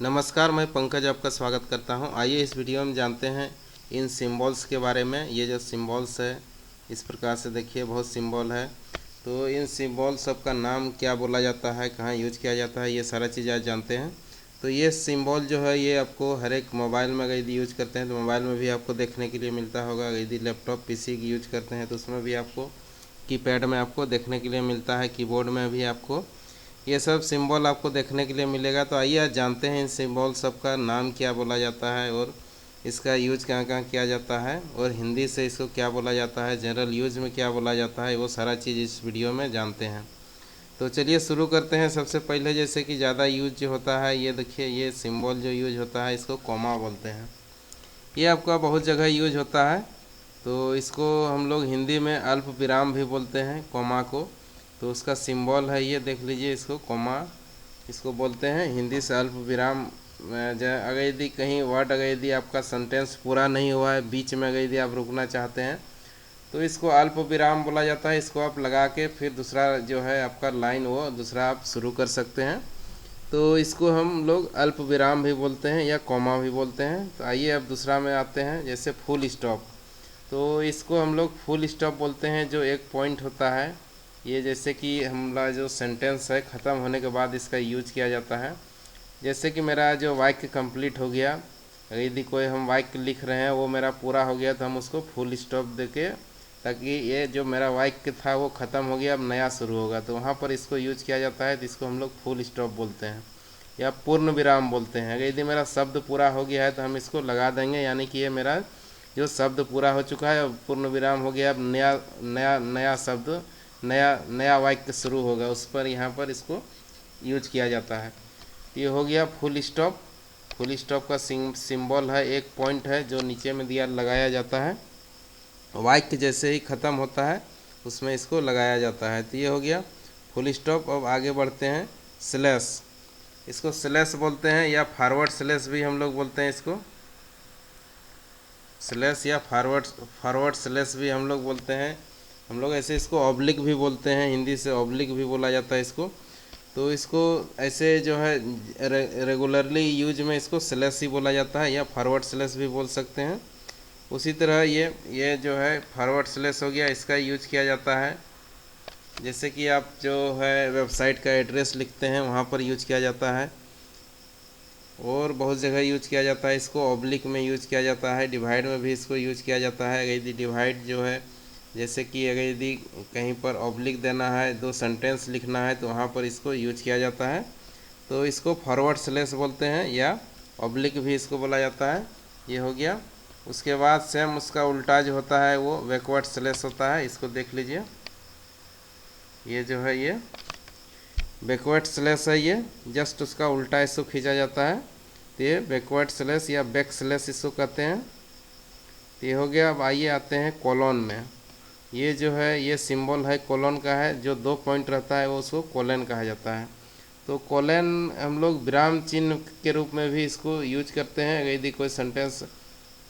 नमस्कार, मैं पंकज आपका स्वागत करता हूं। आइए इस वीडियो में जानते हैं इन सिंबल्स के बारे में। ये जो सिंबल्स है इस प्रकार से देखिए, बहुत सिंबल है। तो इन सिंबल सब का नाम क्या बोला जाता है, कहाँ यूज किया जाता है, ये सारा चीज़ आज जानते हैं। तो ये सिंबल जो है ये आपको हर एक मोबाइल में अगर यदि यूज करते हैं तो मोबाइल में भी आपको देखने के लिए मिलता होगा। अगर यदि लैपटॉप पीसी की यूज करते हैं तो उसमें भी आपको कीपैड में आपको देखने के लिए मिलता है, कीबोर्ड में भी आपको ये सब सिंबल आपको देखने के लिए मिलेगा। तो आइए आज जानते हैं इन सिंबल सब का नाम क्या बोला जाता है और इसका यूज कहाँ कहाँ किया जाता है और हिंदी से इसको क्या बोला जाता है, जनरल यूज में क्या बोला जाता है, वो सारा चीज़ इस वीडियो में जानते हैं। तो चलिए शुरू करते हैं। सबसे पहले जैसे कि ज़्यादा यूज जो होता है, ये देखिए, ये सिंबल जो यूज होता है इसको कॉमा बोलते हैं। ये आपका बहुत जगह यूज होता है। तो इसको हम लोग हिंदी में अल्प विराम भी बोलते हैं, कॉमा को। तो उसका सिंबल है ये, देख लीजिए, इसको कॉमा इसको बोलते हैं हिंदी से अल्प विराम। अगर यदि कहीं वर्ड, अगर यदि आपका सेंटेंस पूरा नहीं हुआ है, बीच में अगर यदि आप रुकना चाहते हैं तो इसको अल्प विराम बोला जाता है। इसको आप लगा के फिर दूसरा जो है आपका लाइन वो दूसरा आप शुरू कर सकते हैं। तो इसको हम लोग अल्प विराम भी बोलते हैं या कॉमा भी बोलते हैं। तो आइए अब दूसरा में आते हैं, जैसे फुल स्टॉप। तो इसको हम लोग फुल स्टॉप बोलते हैं, जो एक पॉइंट होता है। ये जैसे कि हमारा जो सेंटेंस है ख़त्म होने के बाद इसका यूज किया जाता है। जैसे कि मेरा जो वाक्य कंप्लीट हो गया, यदि कोई हम वाक्य लिख रहे हैं वो मेरा पूरा हो गया तो हम उसको फुल स्टॉप देके, ताकि ये जो मेरा वाक्य था वो ख़त्म हो गया, अब नया शुरू होगा, तो वहाँ पर इसको यूज किया जाता है। तो इसको हम लोग फुल स्टॉप बोलते हैं या पूर्ण विराम बोलते हैं। अगर यदि मेरा शब्द पूरा हो गया है तो हम इसको लगा देंगे, यानी कि ये मेरा जो शब्द पूरा हो चुका है, अब पूर्ण विराम हो गया, अब नया नया नया शब्द, नया नया वाक्य शुरू होगा, उस पर यहाँ पर इसको यूज किया जाता है। ये हो गया फुल स्टॉप। फुल स्टॉप का सिंबल है, एक पॉइंट है जो नीचे में दिया लगाया जाता है, वाक्य जैसे ही ख़त्म होता है उसमें इसको लगाया जाता है। तो ये हो गया फुल स्टॉप। अब आगे बढ़ते हैं, स्लैश। इसको स्लैश बोलते हैं या फॉरवर्ड स्लैश भी हम लोग बोलते हैं इसको। स्लैश या फॉरवर्ड स्लैश भी हम लोग बोलते हैं। हम लोग ऐसे इसको ऑब्लिक भी बोलते हैं, हिंदी से ऑब्लिक भी बोला जाता है इसको। तो इसको ऐसे जो है रेगुलरली यूज में इसको स्लैश ही बोला जाता है या फॉरवर्ड स्लैश भी बोल सकते हैं। उसी तरह ये जो है फॉरवर्ड स्लैश हो गया, इसका यूज किया जाता है। जैसे कि आप जो है वेबसाइट का एड्रेस लिखते हैं वहाँ पर यूज किया जाता है और बहुत जगह यूज किया जाता है। इसको ऑब्लिक में यूज किया जाता है, डिवाइड में भी इसको यूज किया जाता है। अगर यदि डिवाइड जो है, जैसे कि अगर यदि कहीं पर ऑब्लिक देना है, दो सेंटेंस लिखना है, तो वहाँ पर इसको यूज किया जाता है। तो इसको फॉरवर्ड स्लैश बोलते हैं या ऑब्लिक भी इसको बोला जाता है। ये हो गया। उसके बाद सेम उसका उल्टा जो होता है वो बैकवर्ड स्लैश होता है। इसको देख लीजिए, ये जो है ये बैकवर्ड स्लैश है, ये जस्ट उसका उल्टा इसको खींचा जाता है। तो ये बैकवर्ड स्लैश या बैक स्लैश इसको कहते हैं। तो ये हो गया। अब आइए आते हैं कॉलन में। ये जो है ये सिंबल है कॉलन का है, जो दो पॉइंट रहता है वो उसको कॉलन कहा जाता है। तो कॉलन हम लोग विराम चिन्ह के रूप में भी इसको यूज करते हैं। अगर यदि कोई सेंटेंस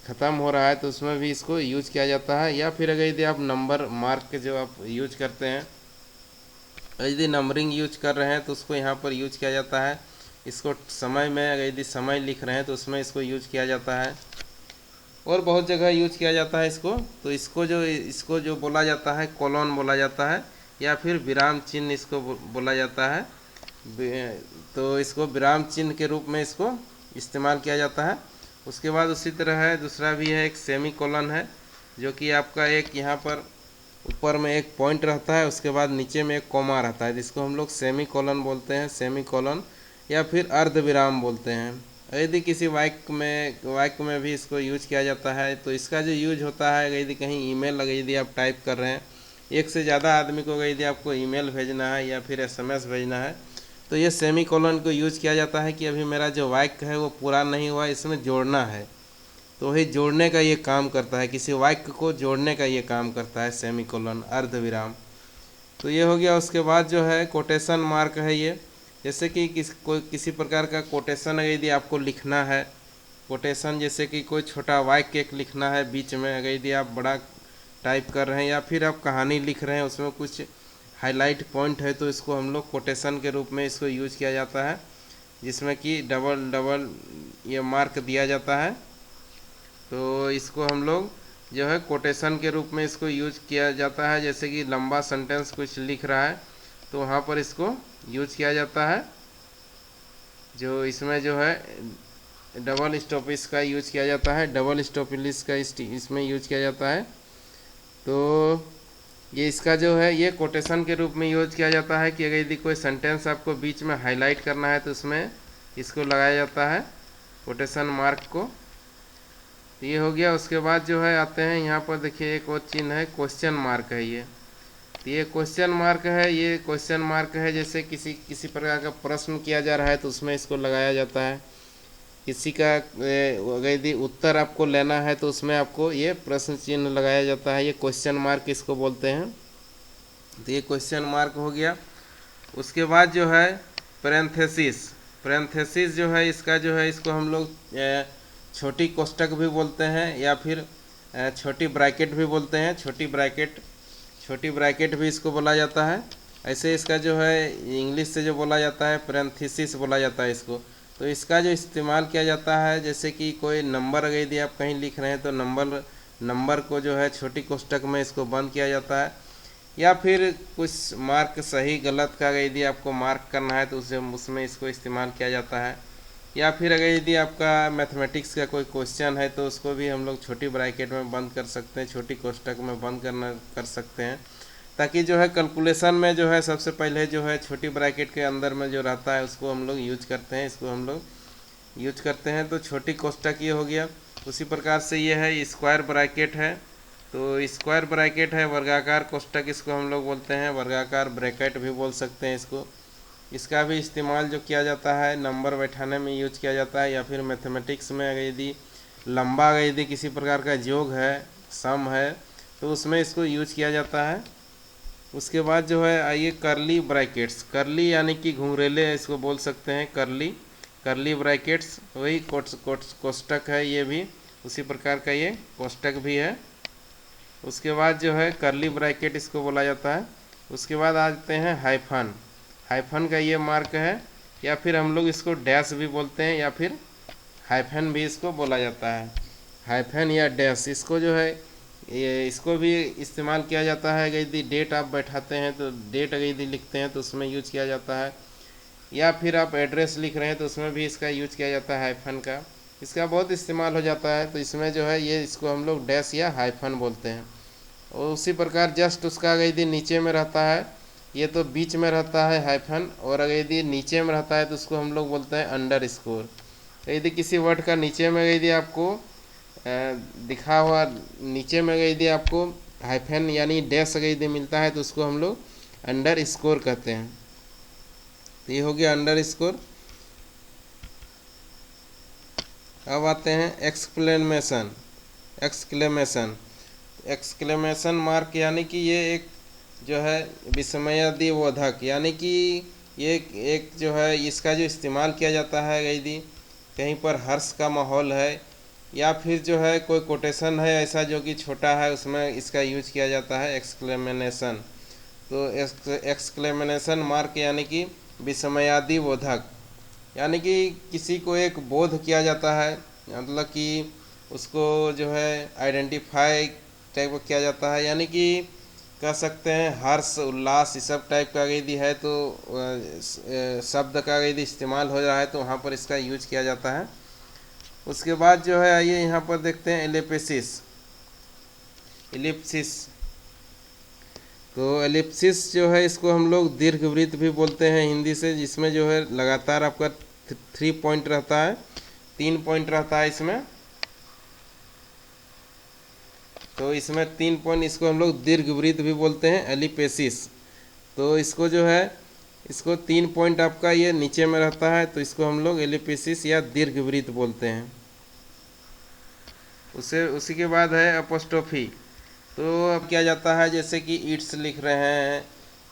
ख़त्म हो रहा है तो उसमें भी इसको यूज किया जाता है। या फिर अगर यदि आप नंबर मार्क जो आप यूज करते हैं, यदि नंबरिंग यूज कर रहे हैं तो उसको यहाँ पर यूज किया जाता है। इसको समय में अगर यदि समय लिख रहे हैं तो उसमें इसको यूज किया जाता है और बहुत जगह यूज किया जाता है इसको। तो इसको जो बोला जाता है कॉलन बोला जाता है या फिर विराम चिन्ह इसको बोला जाता है। तो इसको विराम चिन्ह के रूप में इसको इस्तेमाल किया जाता है। उसके बाद उसी तरह है, दूसरा भी है, एक सेमी कॉलन है, जो कि आपका एक यहाँ पर ऊपर में एक पॉइंट रहता है, उसके बाद नीचे में एक कॉमा रहता है, जिसको हम लोग सेमी कॉलन बोलते हैं, सेमी कॉलन या फिर अर्ध विराम बोलते हैं। यदि किसी वाक्य में भी इसको यूज किया जाता है। तो इसका जो यूज होता है, यदि कहीं ईमेल अगर यदि आप टाइप कर रहे हैं, एक से ज़्यादा आदमी को अगर यदि आपको ईमेल भेजना है या फिर एसएमएस भेजना है, तो ये सेमी कॉलन को यूज किया जाता है कि अभी मेरा जो वाक्य है वो पूरा नहीं हुआ, इसमें जोड़ना है। तो वही जोड़ने का ये काम करता है, किसी वाक्य को जोड़ने का ये काम करता है सेमी कॉलन, अर्ध विराम। तो ये हो गया। उसके बाद जो है कोटेशन मार्क है ये, जैसे कि किसी प्रकार का कोटेशन अगर यदि आपको लिखना है, कोटेशन जैसे कि कोई छोटा वाक्य एक लिखना है बीच में, अगर यदि आप बड़ा टाइप कर रहे हैं या फिर आप कहानी लिख रहे हैं उसमें कुछ हाईलाइट पॉइंट है, तो इसको हम लोग कोटेशन के रूप में इसको यूज किया जाता है। जिसमें कि डबल डबल ये मार्क दिया जाता है। तो इसको हम लोग जो है कोटेशन के रूप में इसको यूज किया जाता है। जैसे कि लंबा सेंटेंस कुछ लिख रहा है तो वहाँ पर इसको यूज किया जाता है। जो इसमें जो है डबल स्टॉपेज का यूज किया जाता है, डबल स्टॉपेज का इसमें यूज किया जाता है। तो ये इसका जो है ये कोटेशन के रूप में यूज किया जाता है कि अगर यदि कोई सेंटेंस आपको बीच में हाईलाइट करना है तो उसमें इसको लगाया जाता है कोटेशन मार्क को। तो ये हो गया। उसके बाद जो है आते हैं यहाँ पर, देखिए एक और चिन्ह है, क्वेश्चन मार्क है ये। तो ये क्वेश्चन मार्क है, ये क्वेश्चन मार्क है जैसे किसी प्रकार का प्रश्न किया जा रहा है तो उसमें इसको लगाया जाता है। किसी का अगर यदि उत्तर आपको लेना है तो उसमें आपको ये प्रश्न चिन्ह लगाया जाता है, ये क्वेश्चन मार्क इसको बोलते हैं। तो ये क्वेश्चन मार्क हो गया। उसके बाद जो है पैरेंथेसिस, पैरेंथेसिस जो है इसका जो है इसको हम लोग छोटी कोष्टक भी बोलते हैं या फिर छोटी ब्रैकेट भी बोलते हैं। छोटी ब्रैकेट भी इसको बोला जाता है। ऐसे इसका जो है इंग्लिश से जो बोला जाता है पैरेंथेसिस बोला जाता है इसको। तो इसका जो इस्तेमाल किया जाता है जैसे कि कोई नंबर अगर यदि आप कहीं लिख रहे हैं तो नंबर को जो है छोटी कोष्टक में इसको बंद किया जाता है। या फिर कुछ मार्क सही गलत का अगर यदि आपको मार्क करना है तो उसमें इसको इस्तेमाल किया जाता है। या फिर अगर यदि आपका मैथमेटिक्स का कोई क्वेश्चन है तो उसको भी हम लोग छोटी ब्रैकेट में बंद कर सकते हैं, छोटी कोष्टक में बंद कर सकते हैं, ताकि जो है कैलकुलेशन में जो है सबसे पहले जो है छोटी ब्रैकेट के अंदर में जो रहता है उसको हम लोग यूज करते हैं, इसको हम लोग यूज करते हैं। तो छोटी कोष्टक ये हो गया। उसी प्रकार से ये है स्क्वायर ब्रैकेट है। तो स्क्वायर ब्रैकेट है, वर्गाकार कोष्टक इसको हम लोग बोलते हैं, वर्गाकार ब्रैकेट भी बोल सकते हैं इसको। इसका भी इस्तेमाल जो किया जाता है नंबर बैठाने में यूज किया जाता है, या फिर मैथमेटिक्स में अगर यदि लंबा अगर यदि किसी प्रकार का योग है, सम है, तो उसमें इसको यूज किया जाता है। उसके बाद जो है आइए कर्ली ब्रैकेट्स, कर्ली यानी कि घुंघरेले इसको बोल सकते हैं, कर्ली ब्रैकेट्स वही कोष्टक है, ये भी उसी प्रकार का ये कोष्टक भी है। उसके बाद जो है कर्ली ब्रैकेट इसको बोला जाता है। उसके बाद आते हैं हाइफन, हाइफन का ये मार्क है, या फिर हम लोग इसको डैश भी बोलते हैं, या फिर हाइफन भी इसको बोला जाता है। हाइफन या डैश इसको जो है ये इसको भी इस्तेमाल किया जाता है। अगर यदि डेट आप बैठाते हैं तो डेट अगर यदि लिखते हैं तो उसमें यूज किया जाता है, या फिर आप एड्रेस लिख रहे हैं तो उसमें भी इसका यूज किया जाता है हाइफन का। इसका बहुत इस्तेमाल हो जाता है। तो इसमें जो है ये इसको हम लोग डैश या हाइफन बोलते हैं। और उसी प्रकार जस्ट उसका अगर यदि नीचे में रहता है, ये तो बीच में रहता है हाइफन, और अगर यदि नीचे में रहता है तो उसको हम लोग बोलते हैं अंडर स्कोर। यदि किसी वर्ड का नीचे में यदि आपको दिखा हुआ नीचे में यदि आपको हाइफन यानी डैश अगर यदि मिलता है तो उसको हम लोग अंडर स्कोर कहते हैं। तो ये हो गया अंडर स्कोर। अब आते हैं एक्सक्लेमेशन, एक्सक्लेमेशन मार्क यानी कि ये एक जो है विस्मयादिबोधक, यानी कि ये एक जो है इसका जो इस्तेमाल किया जाता है यदि कहीं पर हर्ष का माहौल है, या फिर जो है कोई कोटेशन है ऐसा जो कि छोटा है, उसमें इसका यूज किया जाता है एक्सक्लेमेशन। तो एक्सक्लेमेशन मार्क यानी कि विस्मयादिबोधक, यानी कि किसी को एक बोध किया जाता है, मतलब कि उसको जो है आइडेंटिफाई टाइप किया जाता है, यानी कि कह सकते हैं हर्ष उल्लास इस सब टाइप का यदि है तो शब्द का यदि इस्तेमाल हो रहा है तो वहाँ पर इसका यूज किया जाता है। उसके बाद जो है आइए यहाँ पर देखते हैं एलिप्सिस। तो एलिप्सिस जो है इसको हम लोग दीर्घवृत्त भी बोलते हैं हिंदी से, जिसमें जो है लगातार आपका 3 पॉइंट रहता है, 3 पॉइंट रहता है इसमें। तो इसमें 3 पॉइंट, इसको हम लोग दीर्घवृत्त भी बोलते हैं एलिपेसिस। तो इसको जो है इसको 3 पॉइंट आपका ये नीचे में रहता है, तो इसको हम लोग एलिपेसिस या दीर्घवृत्त बोलते हैं। उसी के बाद है अपोस्ट्रोफी। तो अब किया जाता है जैसे कि इट्स लिख रहे हैं,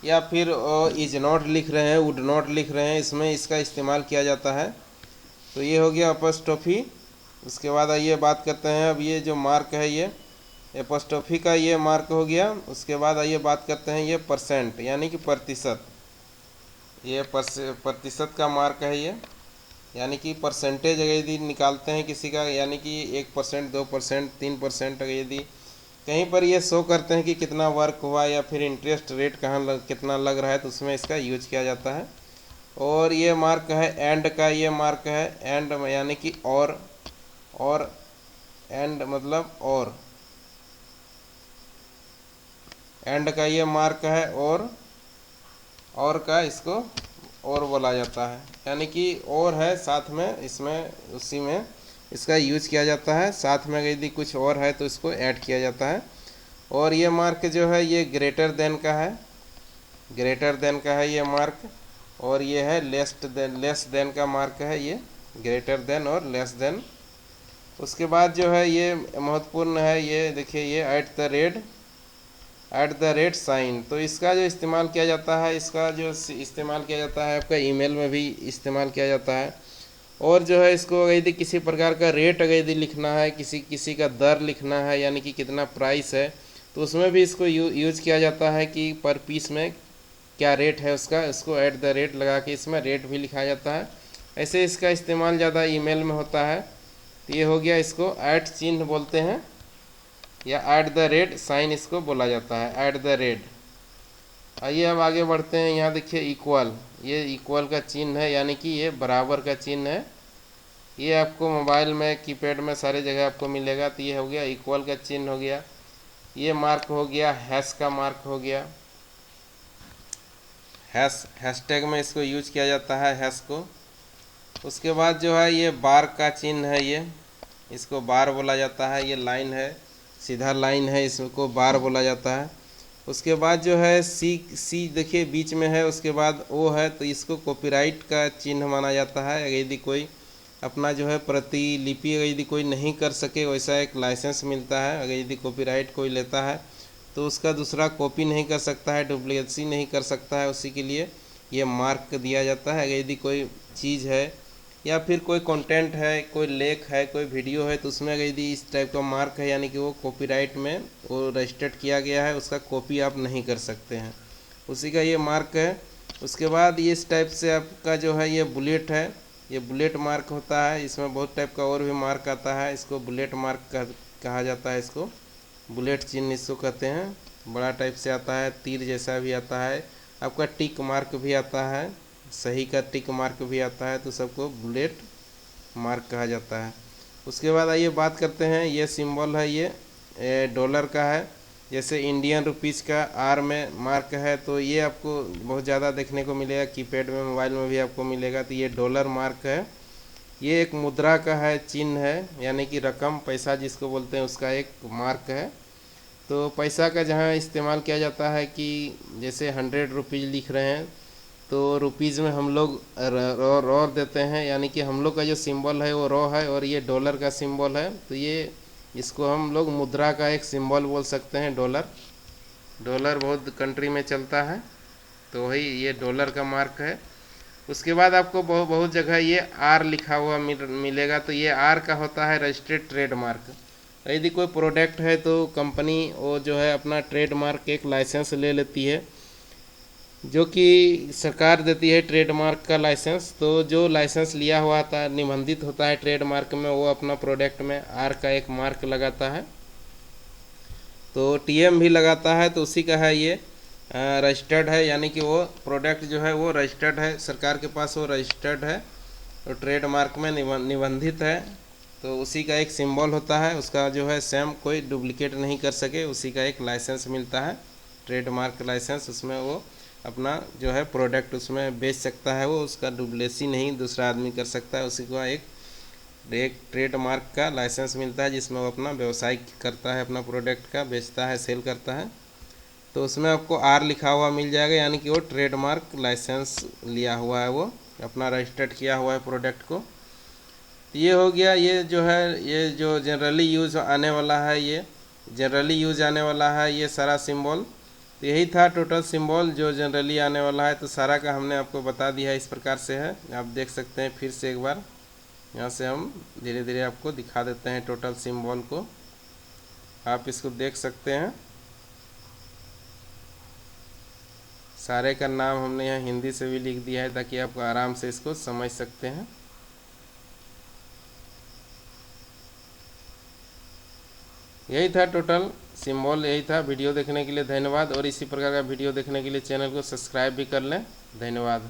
या फिर इज नॉट लिख रहे हैं, वुड नॉट लिख रहे हैं, इसमें इसका इस्तेमाल किया जाता है। तो ये हो गया अपोस्ट्रोफी। उसके बाद आइए बात करते हैं, अब ये जो मार्क है ये एपोस्ट्रोफी का ये मार्क हो गया। उसके बाद आइए बात करते हैं ये परसेंट यानी कि प्रतिशत, ये प्रतिशत का मार्क है ये। यानी कि परसेंटेज अगर यदि निकालते हैं किसी का, यानी कि 1%, 2%, 3%, अगर यदि कहीं पर ये शो करते हैं कि कितना वर्क हुआ या फिर इंटरेस्ट रेट कितना लग रहा है, तो उसमें इसका यूज किया जाता है। और ये मार्क है एंड का, ये मार्क है एंड यानी कि और एंड मतलब और एंड का ये मार्क है और का इसको और बोला जाता है, यानी कि और है साथ में, इसमें उसी में इसका यूज किया जाता है। साथ में यदि कुछ और है तो इसको ऐड किया जाता है। और ये मार्क जो है ये ग्रेटर देन का है, ग्रेटर देन का है ये मार्क। और ये है लेस देन का मार्क है, ये ग्रेटर देन और लेस देन। उसके बाद जो है ये महत्वपूर्ण है, ये देखिए ये एट द रेट साइन। तो इसका जो इस्तेमाल किया जाता है, इसका जो इस्तेमाल किया जाता है आपका ईमेल में भी इस्तेमाल किया जाता है। और जो है इसको अगर यदि किसी प्रकार का रेट अगर यदि लिखना है, किसी का दर लिखना है, यानी कि कितना प्राइस है, तो उसमें भी इसको यूज किया जाता है कि पर पीस में क्या रेट है उसका, इसको एट द रेट लगा के इसमें रेट भी लिखा जाता है। ऐसे इसका इस्तेमाल ज़्यादा ईमेल में होता है। तो ये हो गया, इसको ऐट चिन्ह बोलते हैं या एट द रेट साइन इसको बोला जाता है, एट द रेट। आइए अब आगे बढ़ते हैं। यहाँ देखिए इक्वल, ये इक्वल का चिन्ह है, यानी कि ये बराबर का चिन्ह है। ये आपको मोबाइल में कीपैड में सारी जगह आपको मिलेगा। तो ये हो गया इक्वल का चिन्ह हो गया। ये मार्क हो गया हैश का मार्क हो गया। हैशटैग में इसको यूज किया जाता है, हैश को। उसके बाद जो है ये बार का चिन्ह है, ये इसको बार बोला जाता है। ये लाइन है, सीधा लाइन है, इसको बार बोला जाता है। उसके बाद जो है सी देखिए बीच में है, उसके बाद ओ है, तो इसको कॉपीराइट का चिन्ह माना जाता है। अगर यदि कोई अपना जो है प्रतिलिपि अगर यदि कोई नहीं कर सके, वैसा एक लाइसेंस मिलता है। अगर यदि कॉपीराइट कोई लेता है तो उसका दूसरा कॉपी नहीं कर सकता है, डुप्लीकेसी नहीं कर सकता है, उसी के लिए ये मार्क दिया जाता है। अगर यदि कोई चीज़ है या फिर कोई कंटेंट है, कोई लेख है, कोई वीडियो है, तो उसमें अगर यदि इस टाइप का मार्क है, यानी कि वो कॉपीराइट में वो रजिस्टर्ड किया गया है, उसका कॉपी आप नहीं कर सकते हैं, उसी का ये मार्क है। उसके बाद ये इस टाइप से आपका जो है ये बुलेट है, ये बुलेट मार्क होता है। इसमें बहुत टाइप का और भी मार्क आता है, इसको बुलेट मार्क कहा जाता है। इसको बुलेट चिन्ह इसको कहते हैं। बड़ा टाइप से आता है, तीर जैसा भी आता है, आपका टिक मार्क भी आता है, सही का टिक मार्क भी आता है, तो सबको बुलेट मार्क कहा जाता है। उसके बाद आइए बात करते हैं, ये सिंबल है, ये डॉलर का है। जैसे इंडियन रुपीज़ का आर में मार्क है, तो ये आपको बहुत ज़्यादा देखने को मिलेगा, कीपैड में मोबाइल में भी आपको मिलेगा। तो ये डॉलर मार्क है। ये एक मुद्रा का है, चिन्ह है, यानी कि रकम, पैसा जिसको बोलते हैं, उसका एक मार्क है। तो पैसा का जहाँ इस्तेमाल किया जाता है कि जैसे 100 रुपीज़ लिख रहे हैं, तो रुपीज़ में हम लोग रॉ देते हैं, यानी कि हम लोग का जो सिंबल है वो रॉ है, और ये डॉलर का सिंबल है। तो ये इसको हम लोग मुद्रा का एक सिंबल बोल सकते हैं, डॉलर। डॉलर बहुत कंट्री में चलता है, तो वही ये डॉलर का मार्क है। उसके बाद आपको बहुत जगह ये आर लिखा हुआ मिलेगा। तो ये आर का होता है रजिस्टर्ड ट्रेडमार्क। यदि कोई प्रोडक्ट है तो कंपनी वो जो है अपना ट्रेडमार्क एक लाइसेंस ले लेती है, जो कि सरकार देती है ट्रेडमार्क का लाइसेंस। तो जो लाइसेंस लिया हुआ था, निबंधित होता है ट्रेडमार्क में, वो अपना प्रोडक्ट में आर का एक मार्क लगाता है। तो टीएम भी लगाता है, तो उसी का है ये रजिस्टर्ड है, यानी कि वो प्रोडक्ट जो है वो रजिस्टर्ड है, सरकार के पास वो रजिस्टर्ड है, तो ट्रेडमार्क में निबंधित है। तो उसी का एक सिंबल होता है, उसका जो है सेम कोई डुप्लीकेट नहीं कर सके, उसी का एक लाइसेंस मिलता है, ट्रेडमार्क लाइसेंस। उसमें वो अपना जो है प्रोडक्ट उसमें बेच सकता है, वो उसका डुप्लीकेसी नहीं दूसरा आदमी कर सकता है। उसी का एक ट्रेडमार्क का लाइसेंस मिलता है, जिसमें वो अपना व्यवसाय करता है, अपना प्रोडक्ट का बेचता है, सेल करता है। तो उसमें आपको आर लिखा हुआ मिल जाएगा, यानी कि वो ट्रेडमार्क लाइसेंस लिया हुआ है, वो अपना रजिस्टर्ड किया हुआ है प्रोडक्ट को। ये हो गया, ये जो है ये जो जनरली यूज आने वाला है, ये जनरली यूज आने वाला है ये सारा सिंबल। तो यही था टोटल सिंबल जो जनरली आने वाला है। तो सारा का हमने आपको बता दिया, इस प्रकार से है, आप देख सकते हैं। फिर से एक बार यहाँ से हम धीरे धीरे आपको दिखा देते हैं टोटल सिंबल को, आप इसको देख सकते हैं। सारे का नाम हमने यहाँ हिंदी से भी लिख दिया है, ताकि आप आराम से इसको समझ सकते हैं। यही था टोटल सिंबल, यही था। वीडियो देखने के लिए धन्यवाद, और इसी प्रकार का वीडियो देखने के लिए चैनल को सब्सक्राइब भी कर लें। धन्यवाद।